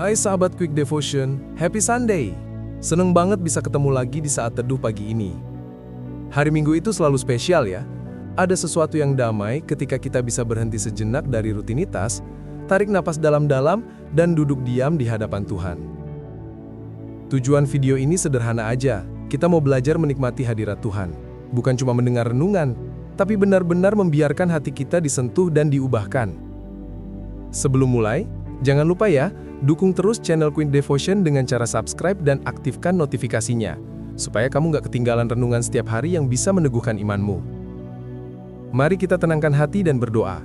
Hai sahabat Quick Devotion, Happy Sunday! Seneng banget bisa ketemu lagi di saat teduh pagi ini. Hari Minggu itu selalu spesial ya. Ada sesuatu yang damai ketika kita bisa berhenti sejenak dari rutinitas, tarik napas dalam-dalam, dan duduk diam di hadapan Tuhan. Tujuan video ini sederhana aja, kita mau belajar menikmati hadirat Tuhan. Bukan cuma mendengar renungan, tapi benar-benar membiarkan hati kita disentuh dan diubahkan. Sebelum mulai, jangan lupa ya, dukung terus channel Quick Devotion dengan cara subscribe dan aktifkan notifikasinya, supaya kamu nggak ketinggalan renungan setiap hari yang bisa meneguhkan imanmu. Mari kita tenangkan hati dan berdoa.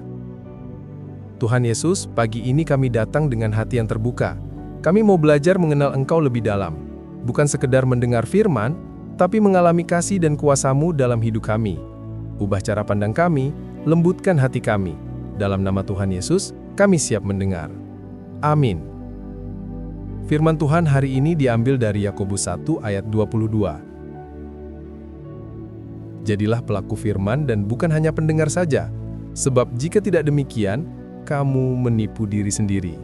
Tuhan Yesus, pagi ini kami datang dengan hati yang terbuka. Kami mau belajar mengenal Engkau lebih dalam. Bukan sekedar mendengar firman, tapi mengalami kasih dan kuasa-Mu dalam hidup kami. Ubah cara pandang kami, lembutkan hati kami. Dalam nama Tuhan Yesus, kami siap mendengar. Amin. Firman Tuhan hari ini diambil dari Yakobus 1 ayat 22. Jadilah pelaku firman dan bukan hanya pendengar saja, sebab jika tidak demikian, kamu menipu diri sendiri.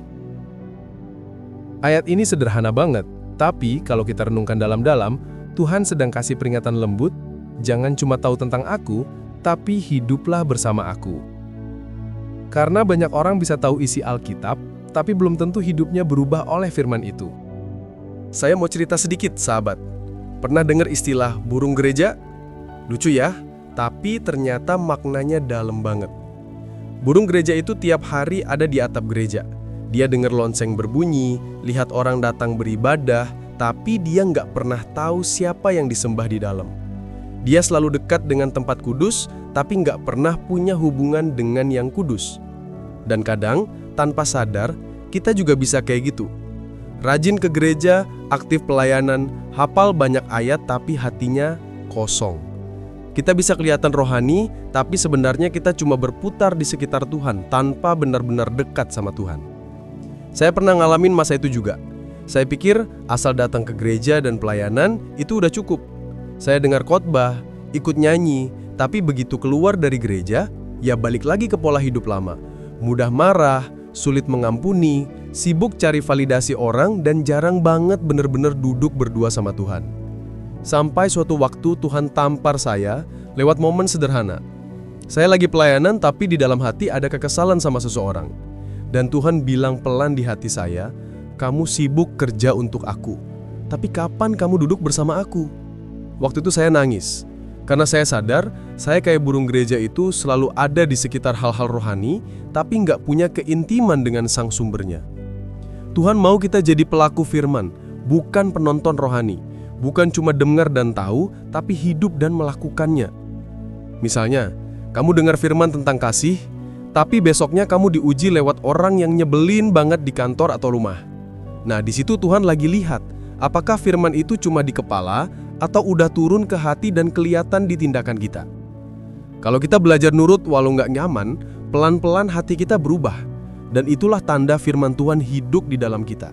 Ayat ini sederhana banget, tapi kalau kita renungkan dalam-dalam, Tuhan sedang kasih peringatan lembut, jangan cuma tahu tentang aku, tapi hiduplah bersama aku. Karena banyak orang bisa tahu isi Alkitab, tapi belum tentu hidupnya berubah oleh firman itu. Saya mau cerita sedikit, sahabat. Pernah dengar istilah burung gereja? Lucu ya, tapi ternyata maknanya dalam banget. Burung gereja itu tiap hari ada di atap gereja. Dia dengar lonceng berbunyi, lihat orang datang beribadah, tapi dia nggak pernah tahu siapa yang disembah di dalam. Dia selalu dekat dengan tempat kudus, tapi nggak pernah punya hubungan dengan yang kudus. Dan kadang, tanpa sadar, kita juga bisa kayak gitu. Rajin ke gereja, aktif pelayanan, hafal banyak ayat tapi hatinya kosong. Kita bisa kelihatan rohani, tapi sebenarnya kita cuma berputar di sekitar Tuhan tanpa benar-benar dekat sama Tuhan. Saya pernah ngalamin masa itu juga. Saya pikir asal datang ke gereja dan pelayanan itu udah cukup. Saya dengar khotbah, ikut nyanyi, tapi begitu keluar dari gereja, ya balik lagi ke pola hidup lama. Mudah marah, sulit mengampuni, sibuk cari validasi orang, dan jarang banget benar-benar duduk berdua sama Tuhan. Sampai suatu waktu Tuhan tampar saya lewat momen sederhana. Saya lagi pelayanan tapi di dalam hati ada kekesalan sama seseorang. Dan Tuhan bilang pelan di hati saya, kamu sibuk kerja untuk aku, tapi kapan kamu duduk bersama aku? Waktu itu saya nangis. Karena saya sadar, saya kayak burung gereja itu selalu ada di sekitar hal-hal rohani, tapi nggak punya keintiman dengan sang sumbernya. Tuhan mau kita jadi pelaku firman, bukan penonton rohani. Bukan cuma dengar dan tahu, tapi hidup dan melakukannya. Misalnya, kamu dengar firman tentang kasih, tapi besoknya kamu diuji lewat orang yang nyebelin banget di kantor atau rumah. Nah, di situ Tuhan lagi lihat, apakah firman itu cuma di kepala, atau udah turun ke hati dan kelihatan di tindakan kita. Kalau kita belajar nurut walau nggak nyaman, pelan-pelan hati kita berubah. Dan itulah tanda firman Tuhan hidup di dalam kita.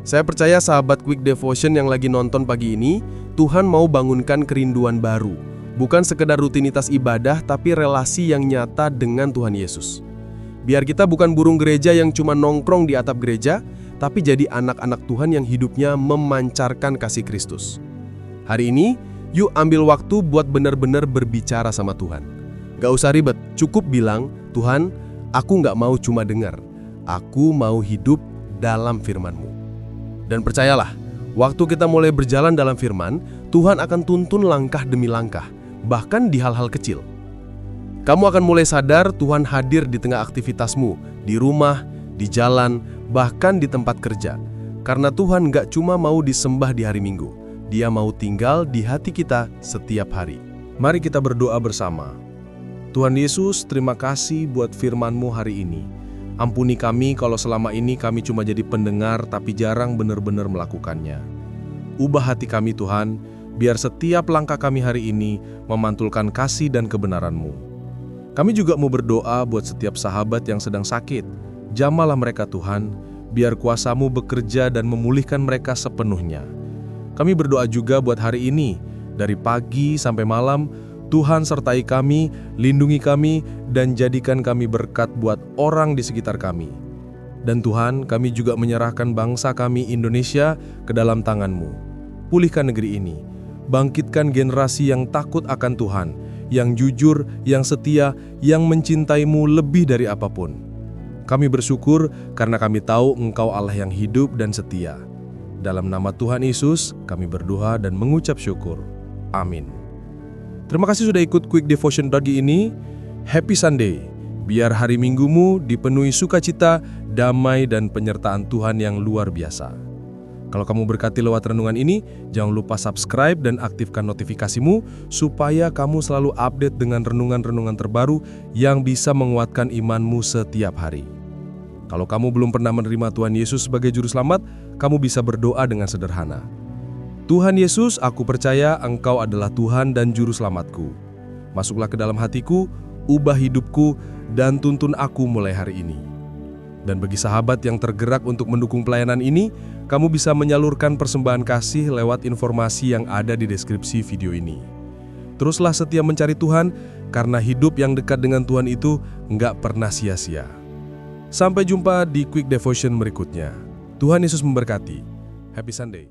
Saya percaya sahabat Quick Devotion yang lagi nonton pagi ini, Tuhan mau bangunkan kerinduan baru. Bukan sekedar rutinitas ibadah, tapi relasi yang nyata dengan Tuhan Yesus. Biar kita bukan burung gereja yang cuma nongkrong di atap gereja, tapi jadi anak-anak Tuhan yang hidupnya memancarkan kasih Kristus. Hari ini, yuk ambil waktu buat benar-benar berbicara sama Tuhan. Gak usah ribet, cukup bilang, Tuhan, aku gak mau cuma dengar. Aku mau hidup dalam firman-Mu. Dan percayalah, waktu kita mulai berjalan dalam firman, Tuhan akan tuntun langkah demi langkah, bahkan di hal-hal kecil. Kamu akan mulai sadar Tuhan hadir di tengah aktivitasmu, di rumah, di jalan, bahkan di tempat kerja. Karena Tuhan gak cuma mau disembah di hari Minggu. Dia mau tinggal di hati kita setiap hari. Mari kita berdoa bersama. Tuhan Yesus, terima kasih buat firman-Mu hari ini. Ampuni kami kalau selama ini kami cuma jadi pendengar tapi jarang benar-benar melakukannya. Ubah hati kami Tuhan, biar setiap langkah kami hari ini memantulkan kasih dan kebenaran-Mu. Kami juga mau berdoa buat setiap sahabat yang sedang sakit. Jamahlah mereka Tuhan, biar kuasa-Mu bekerja dan memulihkan mereka sepenuhnya. Kami berdoa juga buat hari ini, dari pagi sampai malam, Tuhan sertai kami, lindungi kami, dan jadikan kami berkat buat orang di sekitar kami. Dan Tuhan, kami juga menyerahkan bangsa kami Indonesia ke dalam tangan-Mu. Pulihkan negeri ini, bangkitkan generasi yang takut akan Tuhan, yang jujur, yang setia, yang mencintai-Mu lebih dari apapun. Kami bersyukur karena kami tahu Engkau Allah yang hidup dan setia. Dalam nama Tuhan Yesus, kami berdoa dan mengucap syukur. Amin. Terima kasih sudah ikut Quick Devotion pagi ini. Happy Sunday. Biar hari Minggumu dipenuhi sukacita, damai, dan penyertaan Tuhan yang luar biasa. Kalau kamu berkati lewat renungan ini, jangan lupa subscribe dan aktifkan notifikasimu supaya kamu selalu update dengan renungan-renungan terbaru yang bisa menguatkan imanmu setiap hari. Kalau kamu belum pernah menerima Tuhan Yesus sebagai Juru Selamat, kamu bisa berdoa dengan sederhana. Tuhan Yesus, aku percaya Engkau adalah Tuhan dan Juru Selamatku. Masuklah ke dalam hatiku, ubah hidupku, dan tuntun aku mulai hari ini. Dan bagi sahabat yang tergerak untuk mendukung pelayanan ini, kamu bisa menyalurkan persembahan kasih lewat informasi yang ada di deskripsi video ini. Teruslah setia mencari Tuhan, karena hidup yang dekat dengan Tuhan itu nggak pernah sia-sia. Sampai jumpa di Quick Devotion berikutnya. Tuhan Yesus memberkati. Happy Sunday.